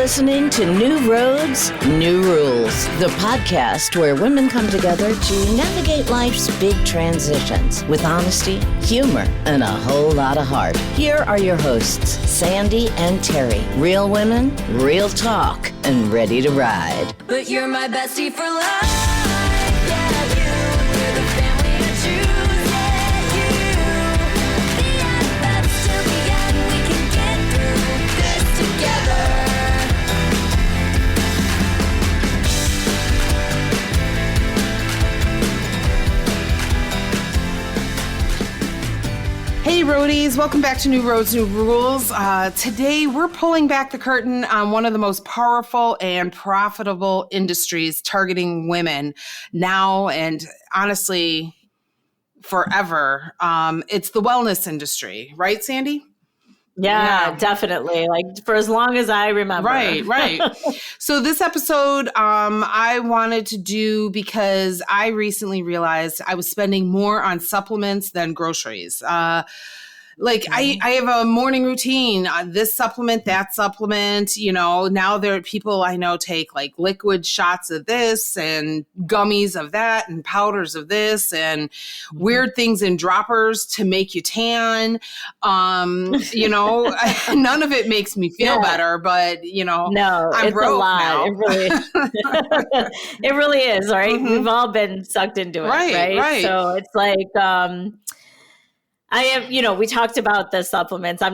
listening to New Roads, New Rules, the podcast where women come together to navigate life's big transitions with honesty, humor, and a whole lot of heart. Here are your hosts, Sandi and Terri. Real women, real talk, and ready to ride. But you're my bestie for life. Yeah, you're the family I choose. Yeah, the best till the end. We can get through this together. Hey roadies, welcome back to New Roads, New Rules. Today we're pulling back the curtain on one of the most powerful and profitable industries targeting women now and honestly forever. It's the wellness industry, right, Sandi? Yeah, definitely. Like for as long as I remember. Right. So this episode, I wanted to do because I recently realized I was spending more on supplements than groceries. I have a morning routine, this supplement, that supplement, now there are people I know take like liquid shots of this and gummies of that and powders of this and weird things in droppers to make you tan. None of it makes me feel better, but no, I'm it's broke a lot. now. It really, it really is, right? Mm-hmm. We've all been sucked into it, right? So it's like, I have, we talked about the supplements. I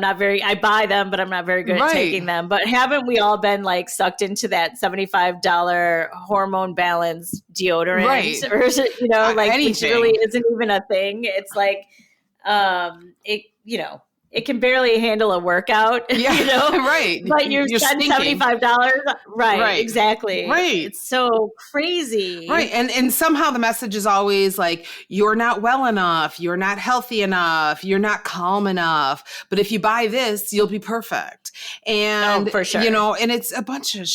buy them, but I'm not very good at taking them. But haven't we all been like sucked into that $75 hormone balance deodorant? Right. Or is it, which really isn't even a thing. It's like, it can barely handle a workout, right. But you're spending $75. Right, exactly. Right. It's so crazy. Right. And somehow the message is always like, you're not well enough. You're not healthy enough. You're not calm enough. But if you buy this, you'll be perfect. And, for sure. And it's a bunch of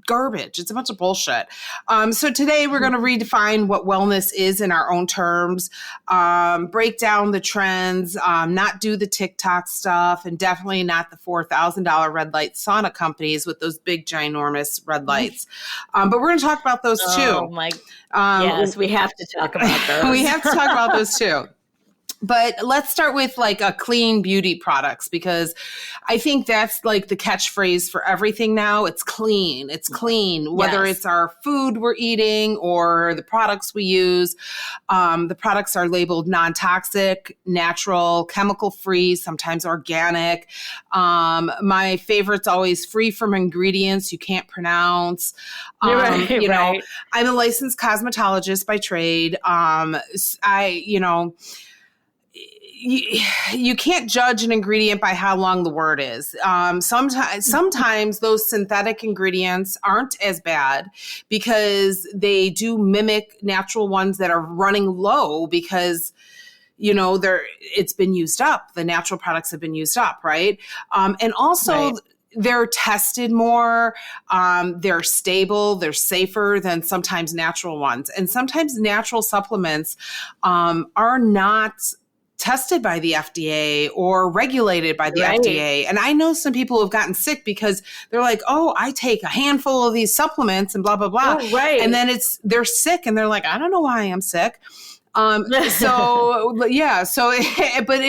garbage. It's a bunch of bullshit. So today we're going to redefine what wellness is in our own terms, break down the trends, not do the TikTok stuff, and definitely not the $4,000 red light sauna companies with those big, ginormous red lights. But we're going to talk about those too. Oh my! Yes, we have to talk about those. We have to talk about those too. But let's start with like a clean beauty products, because I think that's like the catchphrase for everything now. It's clean. It's clean, whether it's our food we're eating or the products we use. The products are labeled non-toxic, natural, chemical-free, sometimes organic. My favorite's always free from ingredients you can't pronounce. Right. I'm a licensed cosmetologist by trade. You can't judge an ingredient by how long the word is. Sometimes those synthetic ingredients aren't as bad because they do mimic natural ones that are running low because it's been used up. The natural products have been used up, right? And also they're tested more, they're stable, they're safer than sometimes natural ones. And sometimes natural supplements are not tested by the FDA or regulated by the FDA. And I know some people have gotten sick because they're like, oh, I take a handful of these supplements and blah, blah, blah. Oh, right. And then they're sick and they're like, I don't know why I'm sick. But it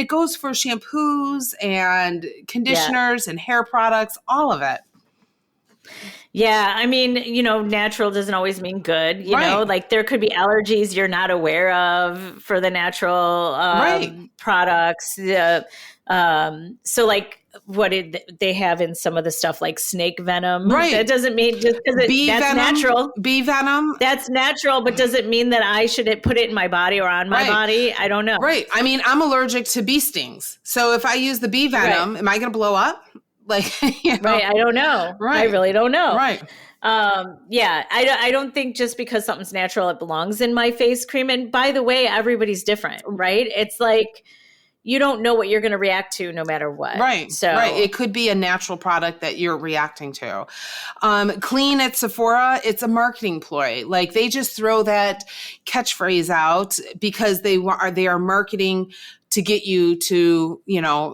goes for shampoos and conditioners and hair products, all of it. Yeah, I mean, natural doesn't always mean good, like there could be allergies you're not aware of for the natural products. So like what did they have in some of the stuff like snake venom? Right. That doesn't mean just because that's natural. Bee venom. That's natural, but does it mean that I should put it in my body or on my body? I don't know. Right. I mean, I'm allergic to bee stings. So if I use the bee venom, am I going to blow up? Right. I don't know. Right. I really don't know. Right. I don't think just because something's natural, it belongs in my face cream. And by the way, everybody's different, right? It's like, you don't know what you're going to react to no matter what. Right. It could be a natural product that you're reacting to. Clean at Sephora, it's a marketing ploy. Like they just throw that catchphrase out because they are marketing to get you to,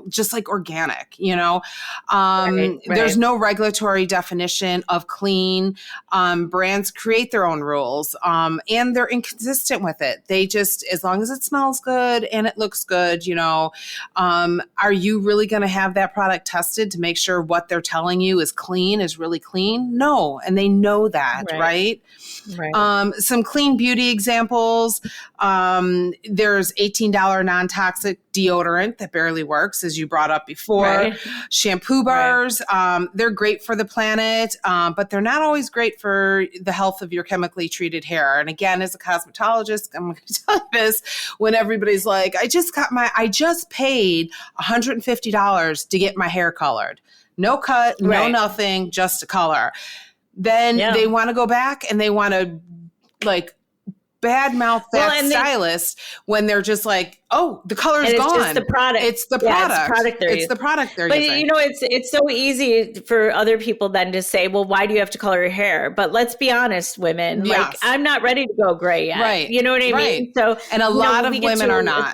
just like organic, there's no regulatory definition of clean. Brands create their own rules, and they're inconsistent with it. They just, as long as it smells good and it looks good, are you really going to have that product tested to make sure what they're telling you is clean, is really clean? No. And they know that, right? Some clean beauty examples. There's $18 non-toxic deodorant that barely works, as you brought up before. Shampoo bars, they're great for the planet, but they're not always great for the health of your chemically treated hair. And again, as a cosmetologist, I'm going to tell you this, when everybody's like, I just paid $150 to get my hair colored. No cut, no nothing, just a color. Then they want to go back and they want to badmouth that stylist when they're just like, oh, the color is gone. It's just the product. It's the product. It's the product they're using. But it's so easy for other people then to say, well, why do you have to color your hair? But let's be honest, women, I'm not ready to go gray yet. Right. You know what I mean? So, and a lot of women are not.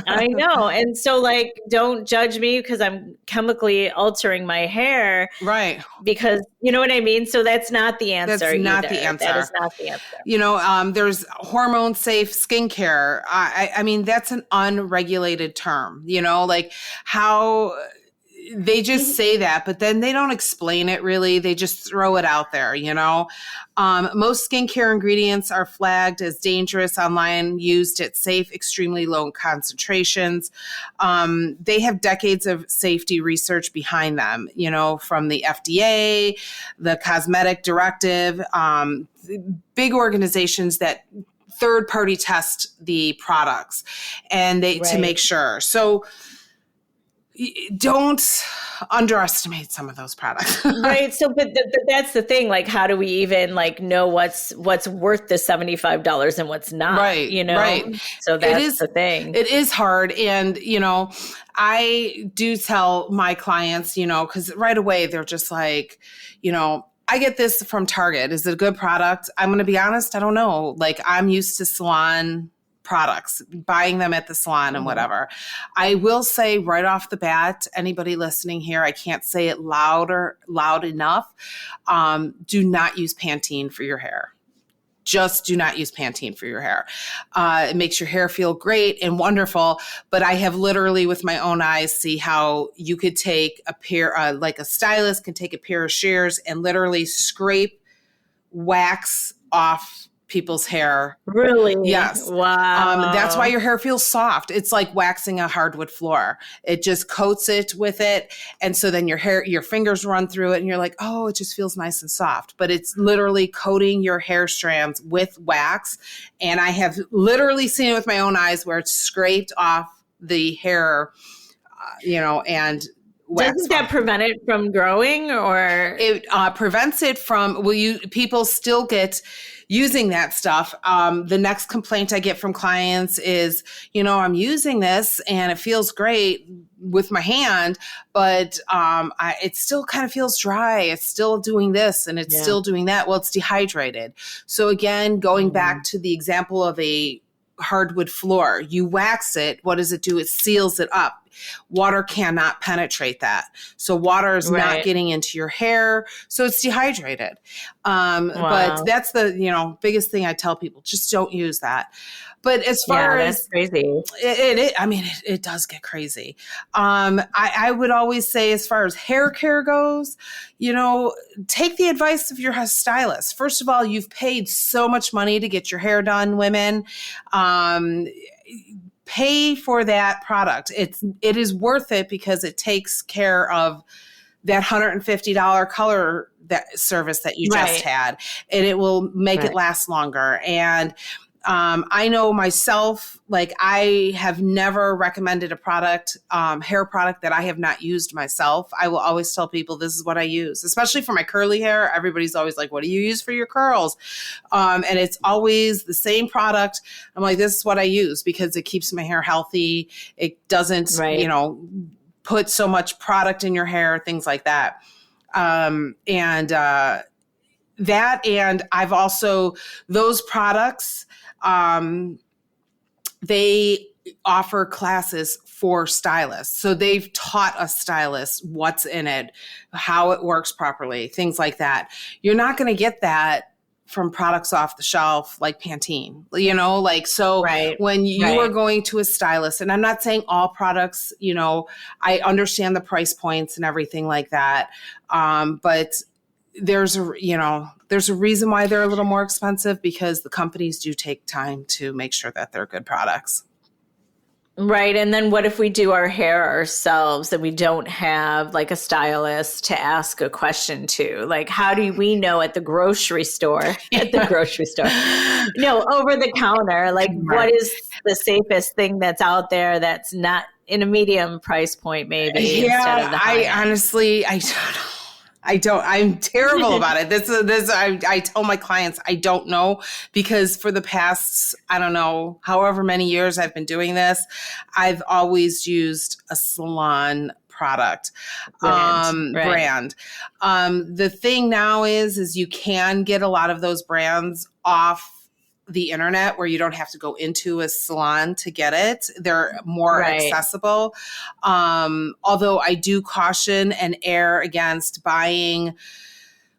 I know. And so don't judge me because I'm chemically altering my hair. Right. Because you know what I mean? So that's not the answer. That's not the answer. That is not the answer. There's hormone safe skincare. I mean, that's an unregulated term, how they just say that, but then they don't explain it really. They just throw it out there, Most skincare ingredients are flagged as dangerous online, used at safe, extremely low concentrations. They have decades of safety research behind them, from the FDA, the cosmetic directive, big organizations that third-party test the products and to make sure. So don't underestimate some of those products. Right. So, but that's the thing. How do we even know what's worth the $75 and what's not? Right. Right. So that's the thing. It is hard. And, I do tell my clients, because right away they're just like, I get this from Target. Is it a good product? I'm going to be honest. I don't know. I'm used to salon products, buying them at the salon and whatever. I will say right off the bat, anybody listening here, I can't say it loud enough. Do not use Pantene for your hair. Just do not use Pantene for your hair. It makes your hair feel great and wonderful, but I have literally with my own eyes see how you could take a pair, a stylist can take a pair of shears and literally scrape wax off people's hair. Really? Yes. Wow. That's why your hair feels soft. It's like waxing a hardwood floor. It just coats it with it. And so then your fingers run through it and you're like, oh, it just feels nice and soft. But it's literally coating your hair strands with wax. And I have literally seen it with my own eyes where it's scraped off the hair, and doesn't that prevent it from growing, or it prevents it from? People still get using that stuff. The next complaint I get from clients is, I'm using this and it feels great with my hand, but it still kind of feels dry. It's still doing this and it's still doing that. Well, it's dehydrated. So again, going back to the example of a hardwood floor, you wax it. What does it do? It seals it up. Water cannot penetrate that. So water is not getting into your hair. So it's dehydrated. But that's the, biggest thing I tell people, just don't use that. But as far as that's crazy, it does get crazy. I would always say, as far as hair care goes, take the advice of your stylist. First of all, you've paid so much money to get your hair done, women. Pay for that product. It is worth it because it takes care of that $150 color service that you just had, and it will make it last longer. And I know myself, I have never recommended a product, hair product that I have not used myself. I will always tell people this is what I use, especially for my curly hair. Everybody's always like, what do you use for your curls? And it's always the same product. I'm like, this is what I use because it keeps my hair healthy. It doesn't, put so much product in your hair, things like that. And I've also, those products, they offer classes for stylists. So they've taught us stylists what's in it, how it works properly, things like that. You're not going to get that from products off the shelf like Pantene, so when you are going to a stylist, and I'm not saying all products, I understand the price points and everything like that. But there's a reason why they're a little more expensive, because the companies do take time to make sure that they're good products. Right. And then what if we do our hair ourselves and we don't have like a stylist to ask a question to? Like, how do we know at the grocery store, over the counter, like what is the safest thing that's out there that's not in a medium price point, maybe instead of the high end? Honestly, I don't know. I'm terrible about it. I tell my clients, I don't know, because for the past, I don't know, however many years I've been doing this, I've always used a salon product brand. The thing now is you can get a lot of those brands off the internet, where you don't have to go into a salon to get it. They're more accessible. Although I do caution and err against buying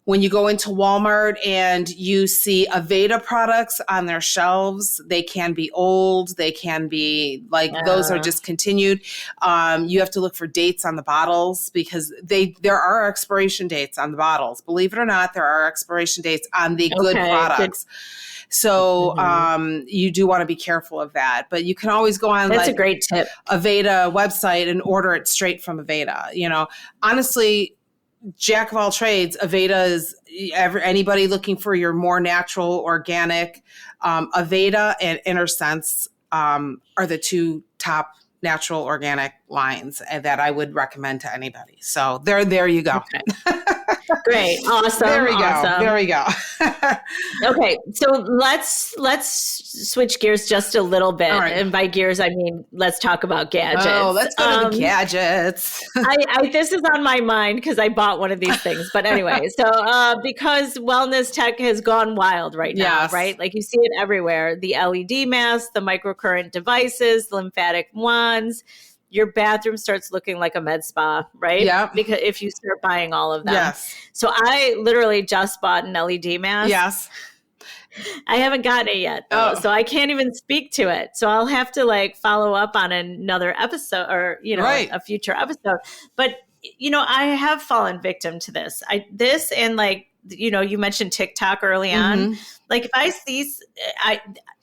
when you go into Walmart and you see Aveda products on their shelves. They can be old. They can be those are discontinued. You have to look for dates on the bottles, because there are expiration dates on the bottles. Believe it or not, there are expiration dates on the good products. So you do want to be careful of that. But you can always go on a great tip. Aveda website and order it straight from Aveda. Honestly, jack of all trades, Aveda is anybody looking for your more natural, organic. Aveda and Intersense are the two top natural organic lines that I would recommend to anybody. So there you go. Okay. Great. Awesome. There we go. Okay. So let's switch gears just a little bit. All right. And by gears, I mean, let's talk about gadgets. Oh, let's go to the gadgets. This is on my mind because I bought one of these things. But anyway, so because wellness tech has gone wild right now, right? Like you see it everywhere. The LED masks, the microcurrent devices, the lymphatic wands. Your bathroom starts looking like a med spa, right? Yeah. Because if you start buying all of them. Yes. So I literally just bought an LED mask. Yes. I haven't gotten it yet, so I can't even speak to it. So I'll have to follow up on another episode, or a future episode. But I have fallen victim to this. You mentioned TikTok early on. Like if I see,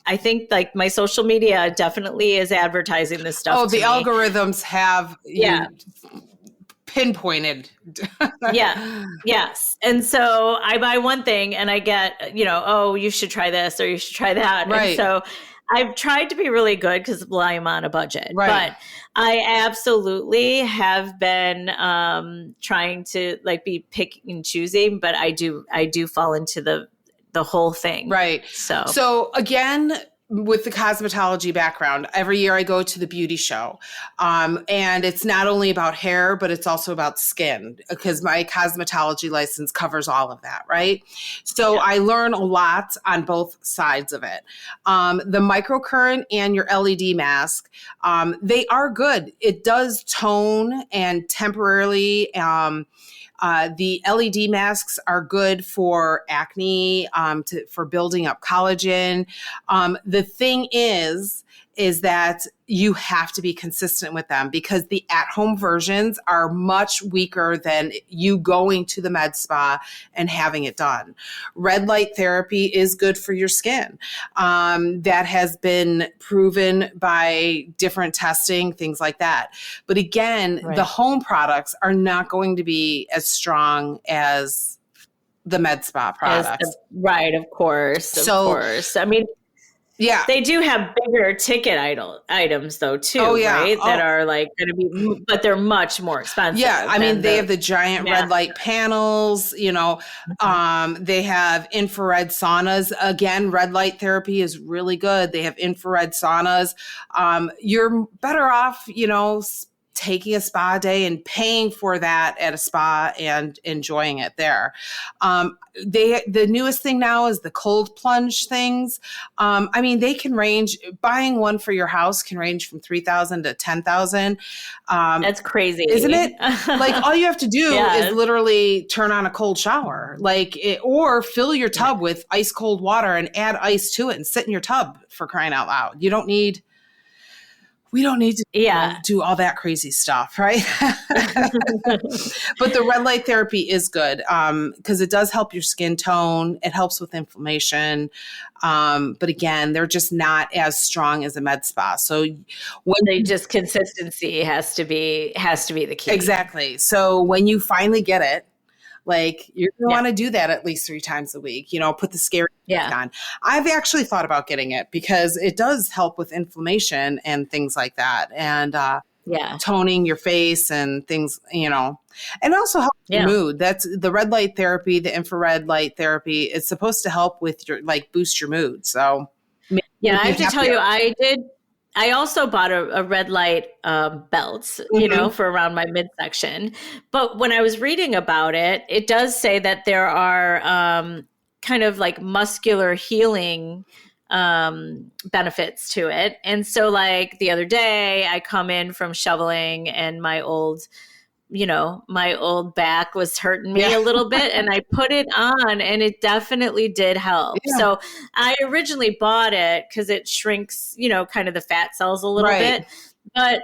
I think my social media definitely is advertising this stuff. Oh, the algorithms have pinpointed. Yes. And so I buy one thing and I get, you should try this or you should try that. Right. And so I've tried to be really good because I'm on a budget. Right. But I absolutely have been trying to be picking and choosing, but I do fall into the whole thing. Right. So again, with the cosmetology background, every year I go to the beauty show. And it's not only about hair, but it's also about skin, because my cosmetology license covers all of that, right? So I learn a lot on both sides of it. The microcurrent and your LED mask, they are good. It does tone and temporarily the LED masks are good for acne, for building up collagen. The thing is that you have to be consistent with them, because the at-home versions are much weaker than you going to the med spa and having it done. Red light therapy is good for your skin. That has been proven by different testing, things like that. But again, the home products are not going to be as strong as the med spa products. Of course. I mean, they do have bigger ticket items though too, right? That are going to be, but they're much more expensive. Yeah, I mean, they have the giant red light panels. They have infrared saunas. Again, red light therapy is really good. They have infrared saunas. You're better off, taking a spa day and paying for that at a spa and enjoying it there. The newest thing now is the cold plunge things. I mean, they can range, buying one for your house can range from 3,000 to 10,000. That's crazy. Isn't it? Like all you have to do is literally turn on a cold shower, or fill your tub with ice cold water and add ice to it and sit in your tub, for crying out loud. We don't need to do all that crazy stuff, right? But the red light therapy is good because it does help your skin tone. It helps with inflammation. But again, they're just not as strong as a med spa. So consistency has to be the key. Exactly. So when you finally get it, like you're going to want to do that at least 3 times a week, put the scary mask on. I've actually thought about getting it because it does help with inflammation and things like that. And toning your face and things, and also help your mood. That's the red light therapy, the infrared light therapy. It's supposed to help with your, boost your mood. So I have to tell you, I also bought a red light belt, for around my midsection. But when I was reading about it, it does say that there are kind of like muscular healing benefits to it. And so like the other day I come in from shoveling and my old back was hurting me a little bit and I put it on and it definitely did help. Yeah. So I originally bought it because it shrinks, kind of the fat cells a little bit. But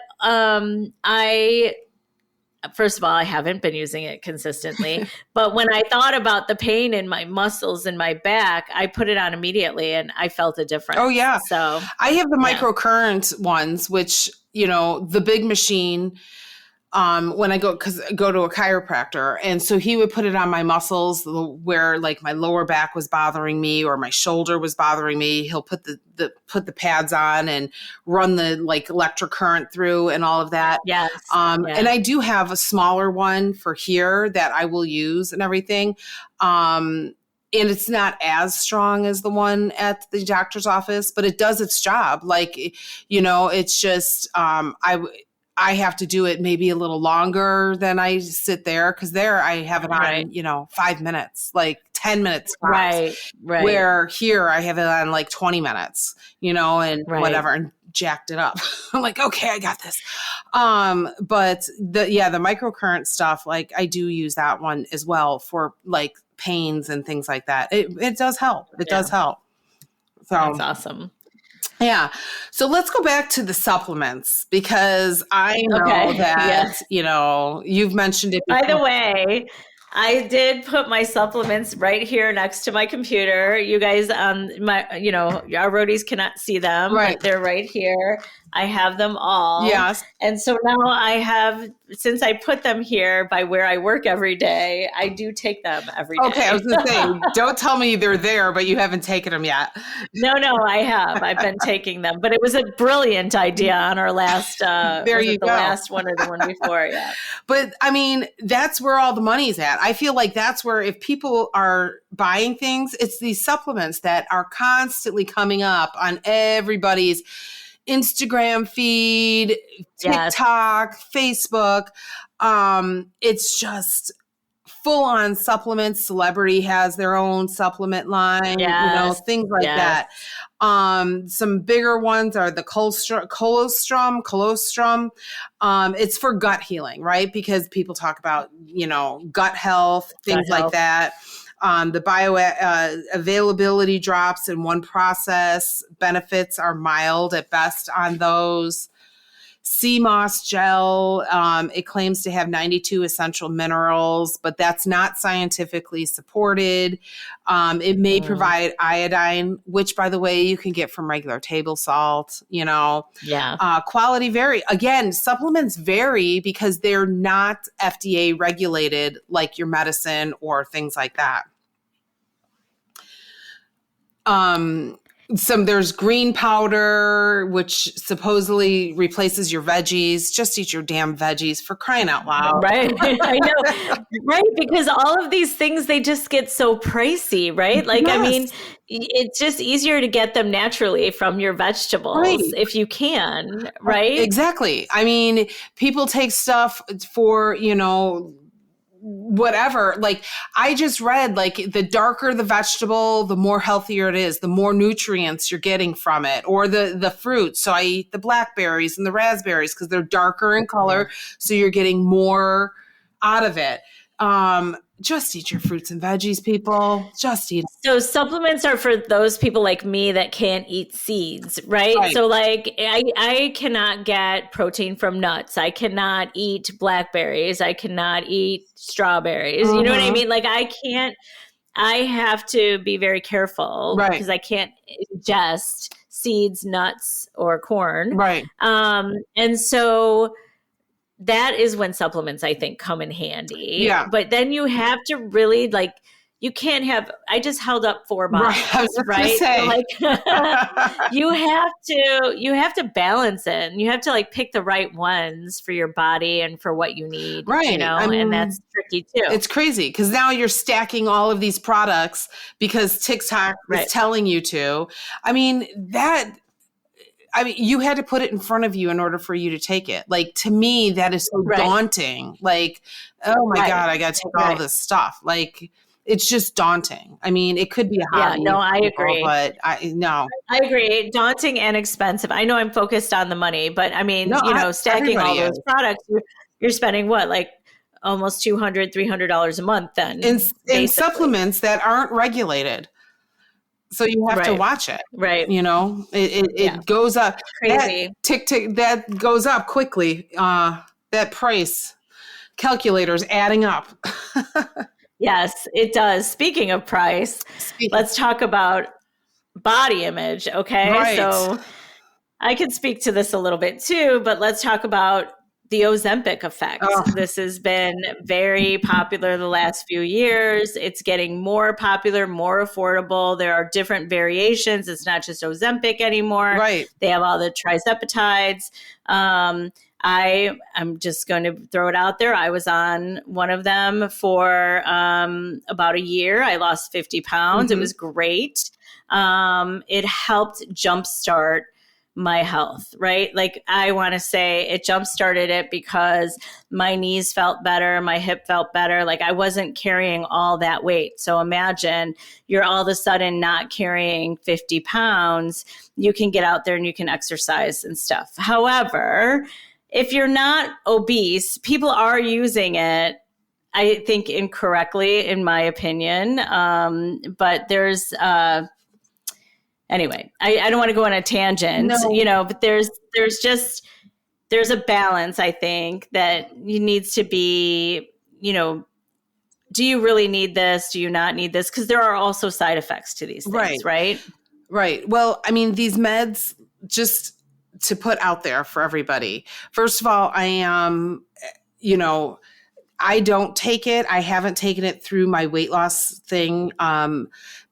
first of all, I haven't been using it consistently. But when I thought about the pain in my muscles and my back, I put it on immediately and I felt a difference. Oh, yeah. So I have the microcurrent ones, which, the big machine when I go to a chiropractor. And so he would put it on my muscles where like my lower back was bothering me or my shoulder was bothering me. He'll put the pads on and run the like electric current through and all of that. Yes. And I do have a smaller one for here that I will use and everything. And it's not as strong as the one at the doctor's office, but it does its job. Like, it's just, I have to do it maybe a little longer than I sit there because there I have it on, 5 minutes, like 10 minutes. Right. Where here I have it on like 20 minutes, and whatever, and jacked it up. I'm like, okay, I got this. But the microcurrent stuff, like I do use that one as well for like pains and things like that. It does help. It does help. So that's awesome. Yeah. So let's go back to the supplements because I know that, you've mentioned it before. By the way, I did put my supplements right here next to my computer. You guys, our roadies cannot see them, but they're right here. I have them all. Yes. And so now since I put them here by where I work every day, I do take them every day. Okay, I was going to say, don't tell me they're there, but you haven't taken them yet. No, I have. I've been taking them, but it was a brilliant idea on our last, the last one or the one before, yeah. But I mean, that's where all the money's at. I feel like that's where if people are buying things, it's these supplements that are constantly coming up on everybody's Instagram feed, TikTok, Facebook. It's just full on supplements. Celebrity has their own supplement line, things like that. Some bigger ones are the Colostrum. It's for gut healing, right? Because people talk about, gut health, things like that. The availability drops in one process. Benefits are mild at best on those. Sea moss gel, it claims to have 92 essential minerals, but that's not scientifically supported. It may provide iodine, which, by the way, you can get from regular table salt, quality vary. Again, supplements vary because they're not FDA regulated like your medicine or things like that. There's green powder, which supposedly replaces your veggies. Just eat your damn veggies, for crying out loud. Right. I know. Right. Because all of these things, they just get so pricey, right? Like, Yes. I mean, it's just easier to get them naturally from your vegetables Right. if you can, right? Exactly. I mean, people take stuff for, whatever. Like, I just read, like, the darker the vegetable, the more healthier it is, the more nutrients you're getting from it, or the fruits. So I eat the blackberries and the raspberries because they're darker in color. So you're getting more out of it. Just eat your fruits and veggies, people. Just eat. So supplements are for those people like me that can't eat seeds, right? So like I cannot get protein from nuts. I cannot eat blackberries. I cannot eat strawberries. You know what I mean? Like I have to be very careful because I can't ingest seeds, nuts, or corn. Right. And so that is when supplements, I think, come in handy. Yeah. But then you have to really you can't have, I just held up 4 bottles, Right. I was just gonna say. So like you have to balance it, and you have to pick the right ones for your body and for what you need. Right. I mean, and that's tricky too. It's crazy because now you're stacking all of these products because TikTok is telling you to. I mean, you had to put it in front of you in order for you to take it. Like, to me, that is so daunting. Like, oh my God, I got to take all this stuff. Like, it's just daunting. I mean, it could be a hobby. Yeah, no, I agree. But no. I agree. Daunting and expensive. I know I'm focused on the money, but I mean, stacking all those products, you're spending what? Like almost $200, $300 a month then. In supplements that aren't regulated. So you have to watch it. Right. It goes up. Crazy. That goes up quickly. That price calculator's adding up. Yes, it does. Speaking of price, let's talk about body image. Okay. Right. So I can speak to this a little bit too, but let's talk about the Ozempic Effect. Oh. This has been very popular the last few years. It's getting more popular, more affordable. There are different variations. It's not just Ozempic anymore. Right. They have all the trizepatides. I'm just going to throw it out there. I was on one of them for about a year. I lost 50 pounds. It was great. It helped jumpstart my health, right? Like, I want to say it jump-started it because my knees felt better, my hip felt better. Like, I wasn't carrying all that weight. So imagine you're all of a sudden not carrying 50 pounds. You can get out there and you can exercise and stuff. However, if you're not obese, people are using it, I think, incorrectly, in my opinion. But there's anyway, I don't want to go on a tangent, but there's a balance, I think, that needs to be, do you really need this? Do you not need this? Because there are also side effects to these things, right? Right. Well, I mean, these meds, just to put out there for everybody. First of all, I am, I don't take it. I haven't taken it through my weight loss thing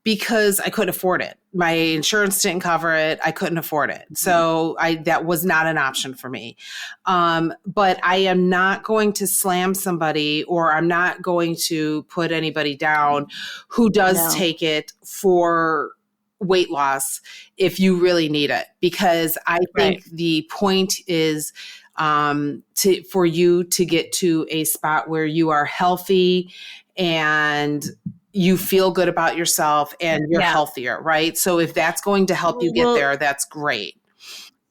because I couldn't afford it. My insurance didn't cover it. I couldn't afford it. So that was not an option for me. But I am not going to slam somebody, or I'm not going to put anybody down who does take it for weight loss if you really need it. Because I think the point is for you to get to a spot where you are healthy and you feel good about yourself and you're healthier, right? So if that's going to help you get there, that's great.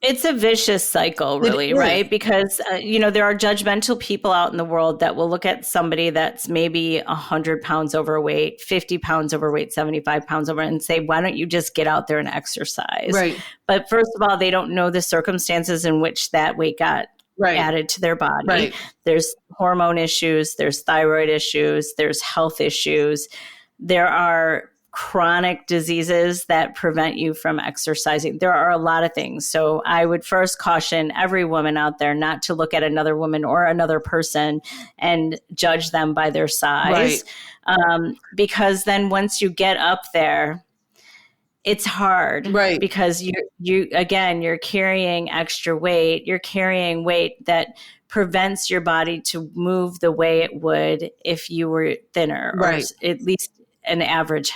It's a vicious cycle, really, right? Because, there are judgmental people out in the world that will look at somebody that's maybe 100 pounds overweight, 50 pounds overweight, 75 pounds over, and say, why don't you just get out there and exercise? Right. But first of all, they don't know the circumstances in which that weight got added to their body. Right. There's hormone issues, there's thyroid issues, there's health issues. There are chronic diseases that prevent you from exercising. There are a lot of things. So I would first caution every woman out there not to look at another woman or another person and judge them by their size. Because then once you get up there, it's hard, right? Because you're carrying extra weight. You're carrying weight that prevents your body to move the way it would if you were thinner, or at least an average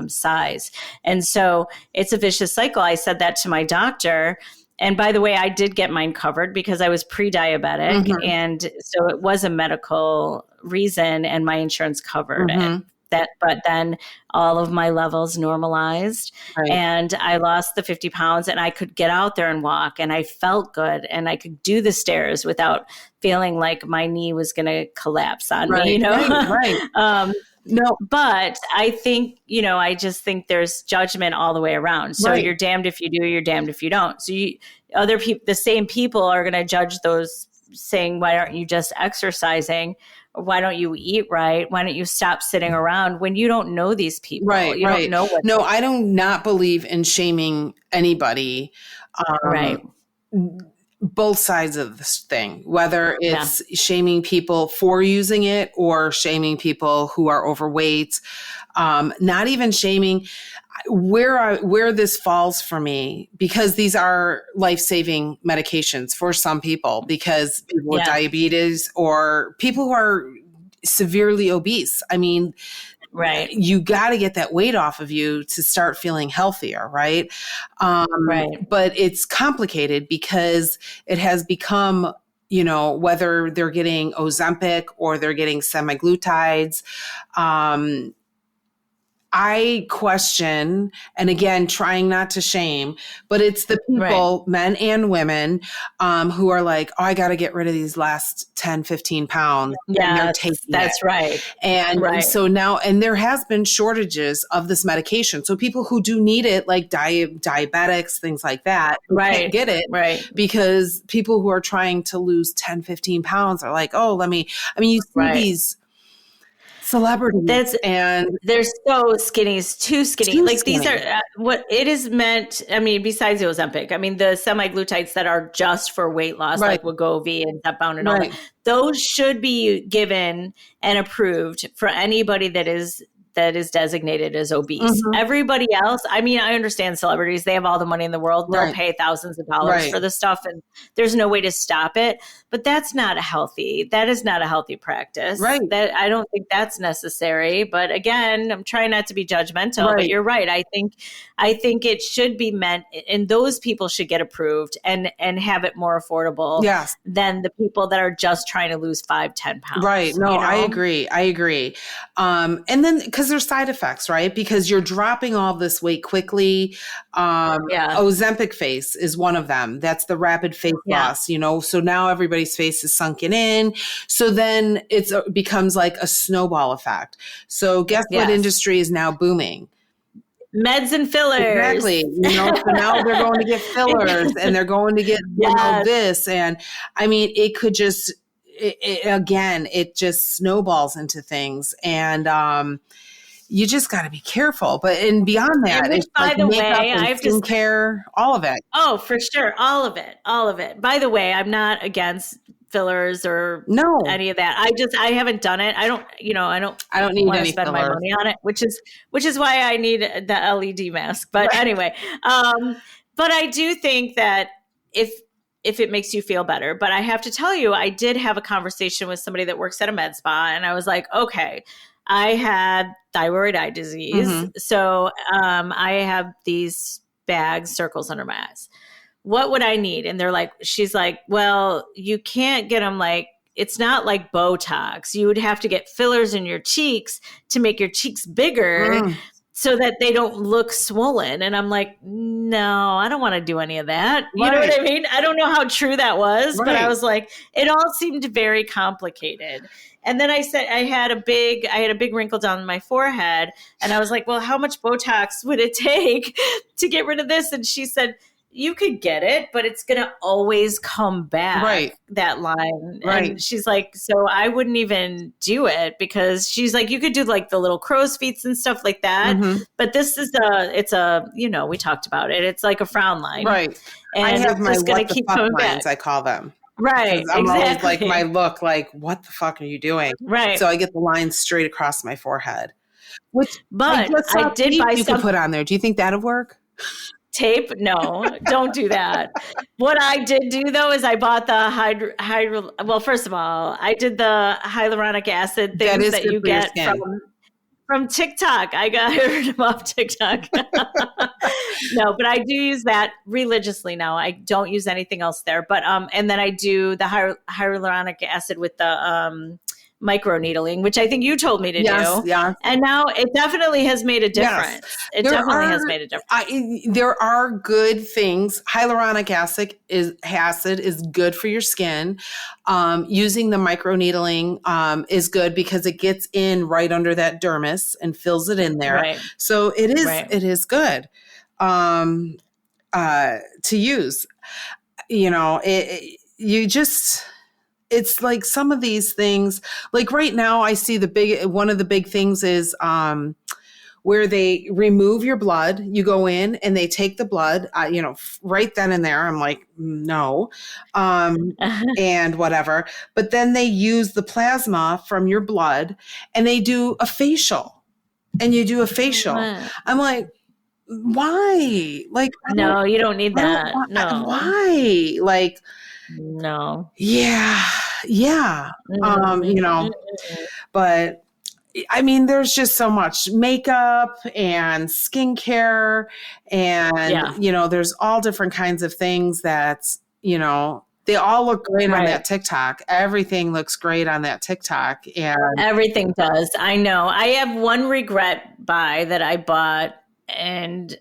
size. And so it's a vicious cycle. I said that to my doctor. And by the way, I did get mine covered because I was pre-diabetic. Mm-hmm. And so it was a medical reason and my insurance covered it. But then all of my levels normalized, and I lost the 50 pounds, and I could get out there and walk, and I felt good, and I could do the stairs without feeling like my knee was going to collapse on me, you know? No, but I think, I just think there's judgment all the way around. So you're damned if you do, you're damned if you don't. So other people, the same people are going to judge those, saying, why aren't you just exercising? Why don't you eat right? Why don't you stop sitting around, when you don't know these people? You don't know what. No, I do not believe in shaming anybody. Both sides of this thing, whether it's shaming people for using it or shaming people who are overweight, not even shaming. Where this falls for me, because these are life-saving medications for some people, because people with diabetes or people who are severely obese. I mean, you got to get that weight off of you to start feeling healthier, right? But it's complicated because it has become, whether they're getting Ozempic or they're getting semaglutides, I question, and again, trying not to shame, but it's the people, men and women, who are like, oh, I got to get rid of these last 10, 15 pounds. Yeah, they're taking that's it. right. And so now, and there has been shortages of this medication. So people who do need it, like diabetics, things like that, can't get it. Because people who are trying to lose 10, 15 pounds are like, oh, you see these celebrities, and they're so skinny, too skinny. These are what it is meant. I mean, besides the Ozempic, the semaglutides that are just for weight loss, like Wegovy and Zepbound and all that, those should be given and approved for anybody that is designated as obese. Everybody else, I understand celebrities, they have all the money in the world. They'll pay thousands of dollars for this stuff, and there's no way to stop it. But that is not a healthy practice. That I don't think that's necessary. But again, I'm trying not to be judgmental, but you're right. I think it should be meant, and those people should get approved and have it more affordable than the people that are just trying to lose 5-10 pounds. No, I agree. And then, because there's side effects, right? Because you're dropping all this weight quickly. Ozempic face is one of them. That's the rapid face loss, so now everybody's face is sunken in. So then it becomes like a snowball effect. So guess what industry is now booming? Meds and fillers. Exactly. So now they're going to get fillers and they're going to get this. And it could just, it just snowballs into things. And you just got to be careful. And beyond that, it's by the way, I have skincare, all of it. Oh, for sure. All of it. By the way, I'm not against fillers or any of that. I haven't done it. I don't need to spend my money on it, which is why I need the LED mask. But anyway, but I do think that if it makes you feel better, but I have to tell you, I did have a conversation with somebody that works at a med spa, and I was like, okay, I had thyroid eye disease. So I have these bags, circles under my eyes. What would I need? And she's like, well, you can't get them it's not like Botox. You would have to get fillers in your cheeks to make your cheeks bigger so that they don't look swollen. And I'm like, no, I don't want to do any of that. You know what I mean? I don't know how true that was, but I was like, it all seemed very complicated. And then I said, I had a big wrinkle down my forehead. And I was like, well, how much Botox would it take to get rid of this? And she said, you could get it, but it's going to always come back, that line. And she's like, so I wouldn't even do it, because she's like, you could do the little crow's feet and stuff like that. But this is we talked about it. It's like a frown line. And I have my just what the keep fuck coming lines, back. I call them. I'm always my look, what the fuck are you doing? So I get the lines straight across my forehead. But I did tape buy you some could put on there. Do you think that'd work? tape. No, don't do that. What I did do though is I bought the well, first of all, I did the hyaluronic acid things that you get from TikTok. I heard them off TikTok. No, but I do use that religiously now. I don't use anything else there. But and then I do the hyaluronic acid with the micro needling, which I think you told me to do. Yeah. And now it definitely has made a difference. Yes. It definitely has made a difference. There are good things. Hyaluronic acid is good for your skin. Using the micro needling is good because it gets in right under that dermis and fills it in there. Right. So it is good to use. You know, it's like some of these things, like right now I see one of the big things is where they remove your blood. You go in and they take the blood, right then and there. I'm like, no, and whatever. But then they use the plasma from your blood and they do a facial, and you do a facial. I'm like, why? Like, no, you don't need that. No. Why? Like, no. Yeah. But I mean, there's just so much makeup and skincare and, there's all different kinds of things that's, they all look great on that TikTok. Everything looks great on that TikTok. And everything does. I know. I have one regret buy that I bought, and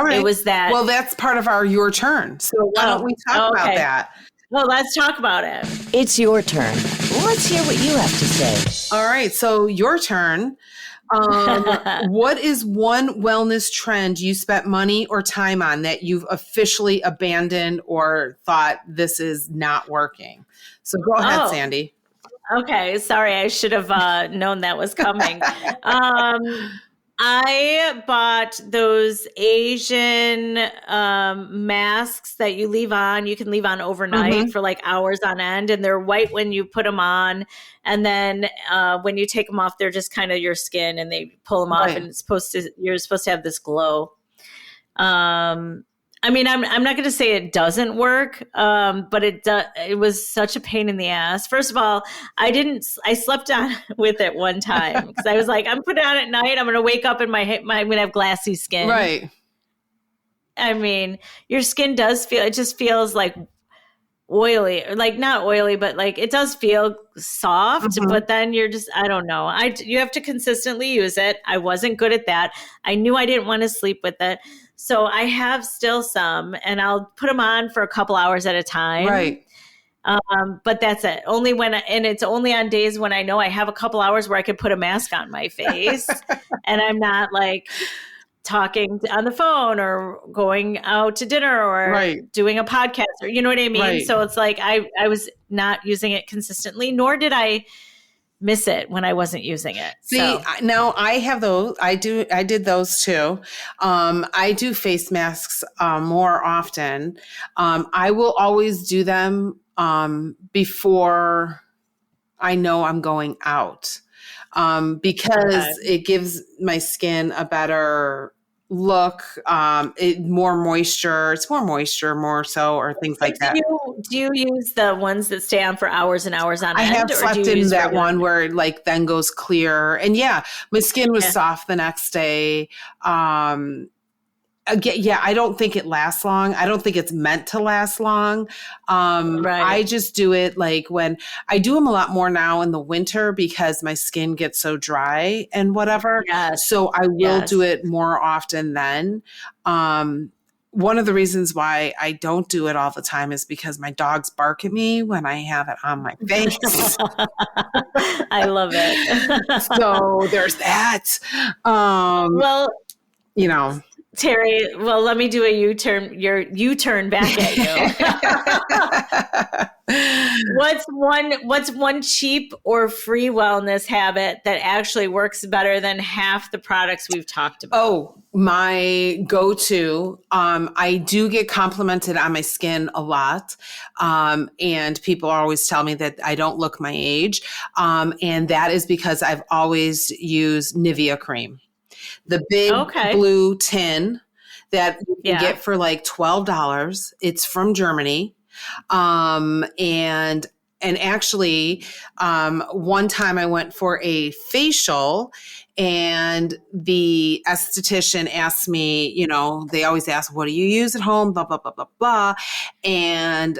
it was that. Well, that's part of your turn. So why don't we talk about that? Well, let's talk about it. It's your turn. Let's hear what you have to say. All right. So your turn. What is one wellness trend you spent money or time on that you've officially abandoned or thought this is not working? So go ahead, Sandi. Okay. Sorry. I should have known that was coming. I bought those Asian masks that you leave on. You can leave on overnight for like hours on end, and they're white when you put them on. And then when you take them off, they're just kind of your skin, and they pull them off, and you're supposed to have this glow. I mean, I'm not going to say it doesn't work, but it was such a pain in the ass. First of all, I slept on with it one time because I was like, I'm putting it on at night. I'm going to wake up and I'm going to have glassy skin. Right. I mean, your skin it just feels like oily, like not oily, but like it does feel soft, but then you're just, I don't know. You have to consistently use it. I wasn't good at that. I knew I didn't want to sleep with it. So I have still some, and I'll put them on for a couple hours at a time. Right. But that's it. And it's only on days when I know I have a couple hours where I could put a mask on my face and I'm not like talking on the phone or going out to dinner or doing a podcast or, you know what I mean? Right. So it's like, I was not using it consistently, nor did I miss it when I wasn't using it. See, now I have those. I did those too. I do face masks more often. I will always do them before I know I'm going out because it gives my skin a better look, more moisture. It's more moisture, more so, or things like that. Do you use the ones that stay on for hours and hours on end? I have slept in that one where it like then goes clear, and my skin was soft the next day. Again, I don't think it lasts long. I don't think it's meant to last long. I just do it like when I do them a lot more now in the winter because my skin gets so dry and whatever. Yes. So I will do it more often then. One of the reasons why I don't do it all the time is because my dogs bark at me when I have it on my face. I love it. So there's that. Terri, well, let me do a U-turn back at you. What's one cheap or free wellness habit that actually works better than half the products we've talked about? Oh, my go-to. I do get complimented on my skin a lot. And people always tell me that I don't look my age. And that is because I've always used Nivea cream. The big blue tin that you can get for like $12. It's from Germany. And actually, one time I went for a facial and the esthetician asked me, you know, they always ask, what do you use at home? Blah, blah, blah, blah, blah. And,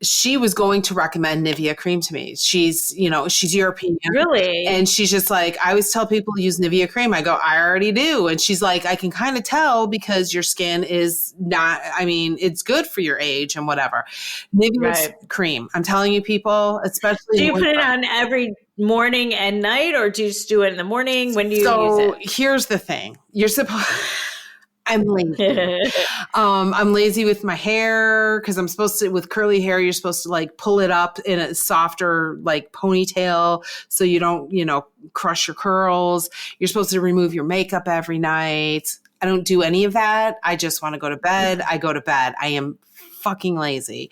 she was going to recommend Nivea cream to me. She's European. Really? And she's just like, I always tell people to use Nivea cream. I go, I already do. And she's like, I can kind of tell because your skin is not, I mean, it's good for your age and whatever. Nivea cream. I'm telling you people, especially. Do you put it on every morning and night, or do you just do it in the morning? When do you use it? So here's the thing. You're supposed I'm lazy. I'm lazy with my hair because I'm supposed to, with curly hair, you're supposed to like pull it up in a softer like ponytail so you don't, crush your curls. You're supposed to remove your makeup every night. I don't do any of that. I just want to go to bed. I go to bed. I am fucking lazy.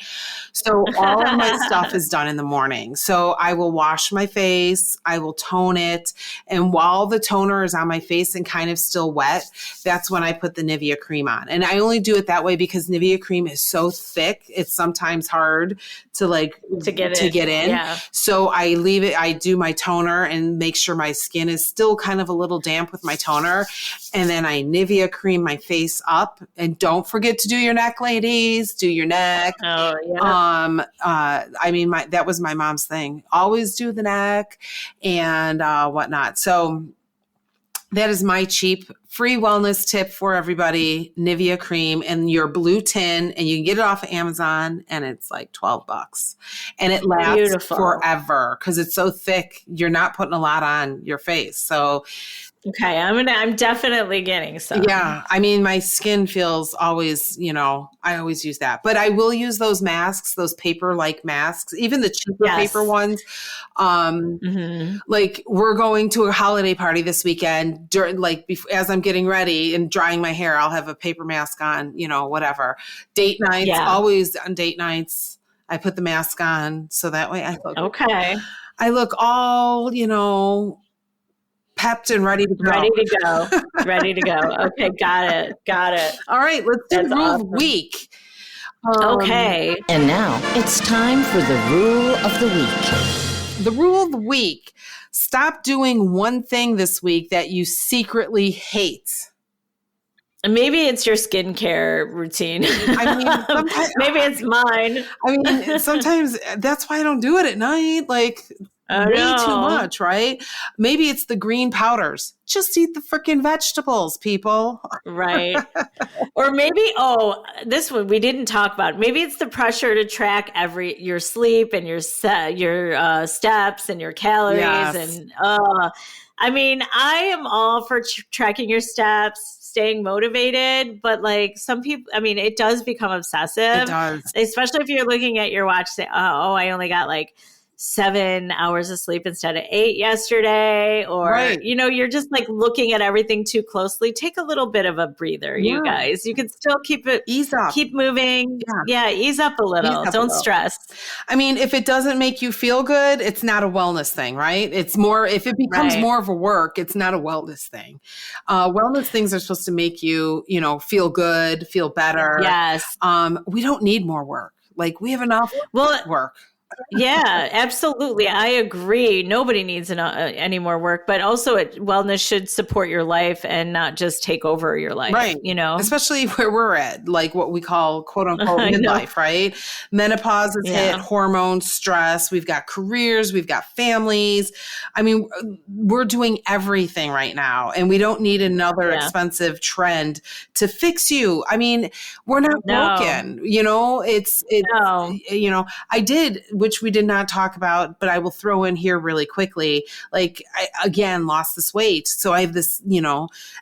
So all of my stuff is done in the morning. So I will wash my face, I will tone it. And while the toner is on my face and kind of still wet, that's when I put the Nivea cream on. And I only do it that way because Nivea cream is so thick. It's sometimes hard to get in. Yeah. So I leave it, I do my toner and make sure my skin is still kind of a little damp with my toner. And then I Nivea cream my face up. And don't forget to do your neck, ladies. Do your neck. Oh, yeah. I mean, that was my mom's thing. Always do the neck and whatnot. So that is my cheap free wellness tip for everybody. Nivea cream and your blue tin, and you can get it off of Amazon and it's like $12 and it lasts forever because it's so thick. You're not putting a lot on your face. So okay, I'm definitely getting some. Yeah, I mean, my skin feels always, I always use that. But I will use those masks, those paper-like masks, even the cheaper paper ones. Like, we're going to a holiday party this weekend. As I'm getting ready and drying my hair, I'll have a paper mask on, whatever. Date nights, always on date nights, I put the mask on so that way I look all, pepped and ready to go. Ready to go. Okay, got it. All right, let's do rule of the week. Okay. And now it's time for the rule of the week. The rule of the week. Stop doing one thing this week that you secretly hate. Maybe it's your skincare routine. I mean, sometimes, maybe it's mine. I mean, sometimes that's why I don't do it at night. Like, way too much, right? Maybe it's the green powders. Just eat the freaking vegetables, people. Right. Or maybe, this one we didn't talk about. Maybe it's the pressure to track your sleep and your steps and your calories. Yes. And I mean, I am all for tracking your steps, staying motivated, but like some people, I mean, it does become obsessive. It does. Especially if you're looking at your watch, say, I only got like 7 hours of sleep instead of 8 yesterday, or, you're just like looking at everything too closely. Take a little bit of a breather, you guys. You can still ease up, keep moving. Yeah, ease up a little. Don't stress. I mean, if it doesn't make you feel good, it's not a wellness thing, right? It's more, if it becomes more of a work, it's not a wellness thing. Wellness things are supposed to make you, feel good, feel better. Yes. We don't need more work. Like, we have enough work. Yeah, absolutely. I agree. Nobody needs any more work, but also wellness should support your life and not just take over your life. Right. Especially where we're at, like what we call quote unquote midlife, right? Menopause is hit, hormones, stress. We've got careers, we've got families. I mean, we're doing everything right now, and we don't need another expensive trend to fix you. I mean, we're not broken, I did which we did not talk about, but I will throw in here really quickly. Like I, again, lost this weight. So I have this,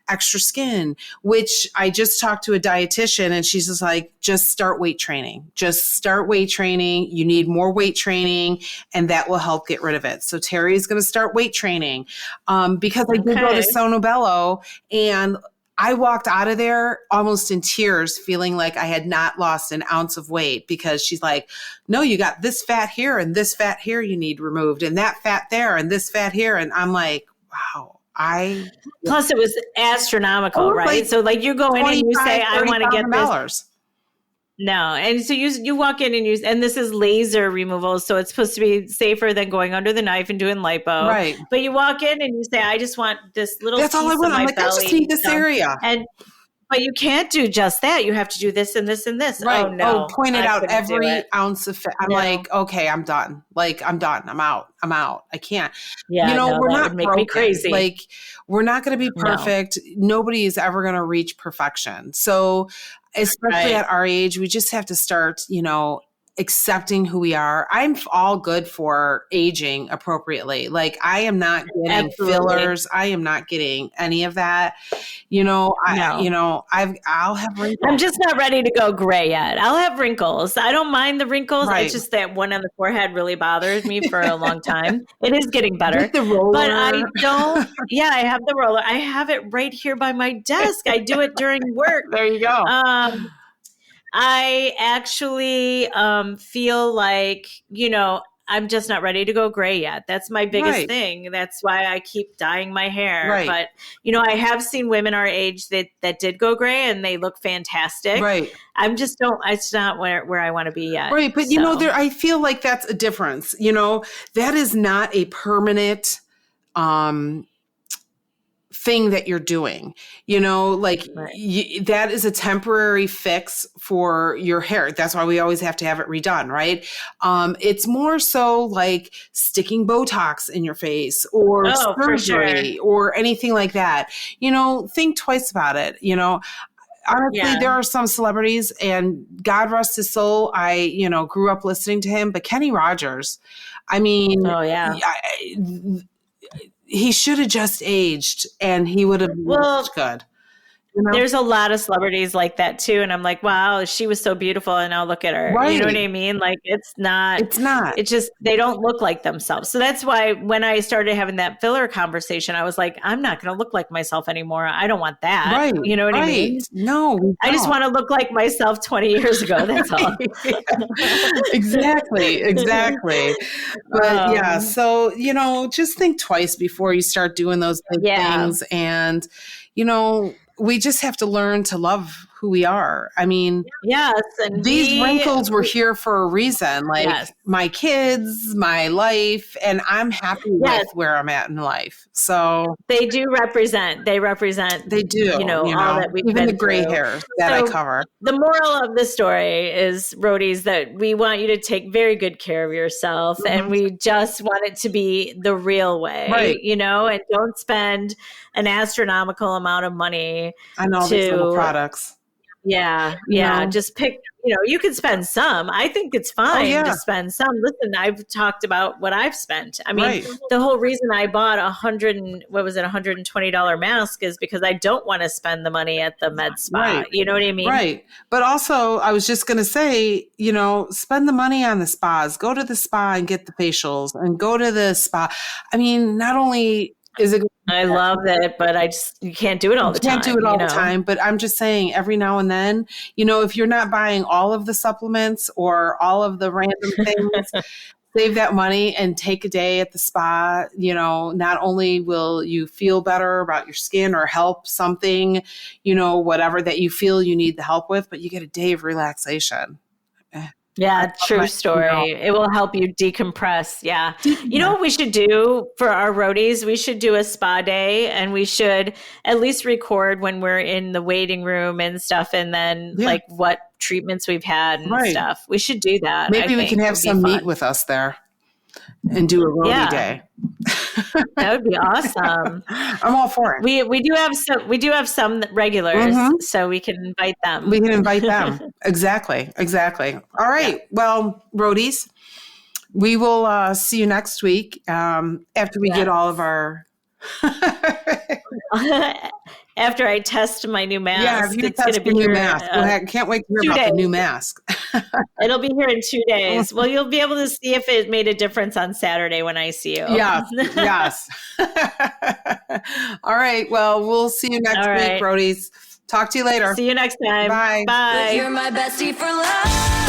extra skin, which I just talked to a dietitian and she's just like, just start weight training. Just start weight training. You need more weight training and that will help get rid of it. So Terri is going to start weight training because I did go to Sono Bello and I walked out of there almost in tears, feeling like I had not lost an ounce of weight because she's like, no, you got this fat here and this fat here you need removed and that fat there and this fat here. And I'm like, wow. Plus it was astronomical, right? Like so like you go in and you say, I want to get this. No. And so you walk in and this is laser removal. So it's supposed to be safer than going under the knife and doing lipo. Right. But you walk in and you say, I just want this little That's piece all I want. of my I'm like, belly. I just need this area. But you can't do just that. You have to do this and this and this. Right. Oh, no. Pointed out every ounce of fat. I'm like, okay, I'm done. Like, I'm done. I'm out. I can't. Yeah, we're not would make me crazy. Like, we're not going to be perfect. No. Nobody is ever going to reach perfection. So, especially at our age, we just have to start, accepting who we are. I'm all good for aging appropriately. Like I am not getting fillers. I am not getting any of that. I'll have wrinkles. I'm just not ready to go gray yet. I'll have wrinkles. I don't mind the wrinkles. Right. It's just that one on the forehead really bothers me for a long time. It is getting better. With the roller. But I don't. Yeah, I have the roller. I have it right here by my desk. I do it during work. There you go. I actually feel like, I'm just not ready to go gray yet. That's my biggest thing. That's why I keep dyeing my hair. Right. But, I have seen women our age that did go gray and they look fantastic. Right. It's not where I want to be yet. Right. But, I feel like that's a difference. That is not a permanent thing that you're doing, that is a temporary fix for your hair. That's why we always have to have it redone. Right. It's more so like sticking Botox in your face or surgery or anything like that. Think twice about it. Honestly, there are some celebrities and God rest his soul. I, grew up listening to him, but Kenny Rogers, I mean, he should have just aged and he would have looked good. There's a lot of celebrities like that too. And I'm like, wow, she was so beautiful. And now look at her. Right. You know what I mean? Like it's not. It's just, they don't look like themselves. So that's why when I started having that filler conversation, I was like, I'm not going to look like myself anymore. I don't want that. Right. You know what I mean? No. I just want to look like myself 20 years ago. That's all. Exactly. But so, just think twice before you start doing those big things. And, we just have to learn to love who we are. I mean, and these wrinkles were here for a reason. Like my kids, my life, and I'm happy with where I'm at in life. So they do represent. They do. All that we've even been the gray through. hair that I cover. The moral of the story is, roadies, that we want you to take very good care of yourself, and we just want it to be the real way, right? And don't spend an astronomical amount of money on all these little products. Just pick, you can spend some. I think it's fine to spend some. Listen, I've talked about what I've spent. I mean, the whole reason I bought $120 mask is because I don't want to spend the money at the med spa. Right. You know what I mean? Right. But also I was just going to say, spend the money on the spas, go to the spa and get the facials and go to the spa. I mean, not only is it, I love it, but you can't do it all the time. You can't do it all the time, but I'm just saying every now and then, if you're not buying all of the supplements or all of the random things, save that money and take a day at the spa. Not only will you feel better about your skin or help something, whatever that you feel you need the help with, but you get a day of relaxation. Yeah, true story. It will help you decompress. Yeah. You know what we should do for our roadies? We should do a spa day, and we should at least record when we're in the waiting room and stuff, and then like what treatments we've had and stuff. We should do that. Maybe we can have some meet with us there and do a roadie day. That would be awesome. I'm all for it. We do have some regulars, so we can invite them. Exactly. All right. Yeah. Well, roadies, We will see you next week after we get all of our. After I test my new mask. Yeah, if you test the new mask. Can't wait to hear about the new mask. It'll be here in 2 days. Well, you'll be able to see if it made a difference on Saturday when I see you. Yes, yes. All right. Well, we'll see you next week, Roadies. Talk to you later. See you next time. Bye. Bye. You're my bestie for life.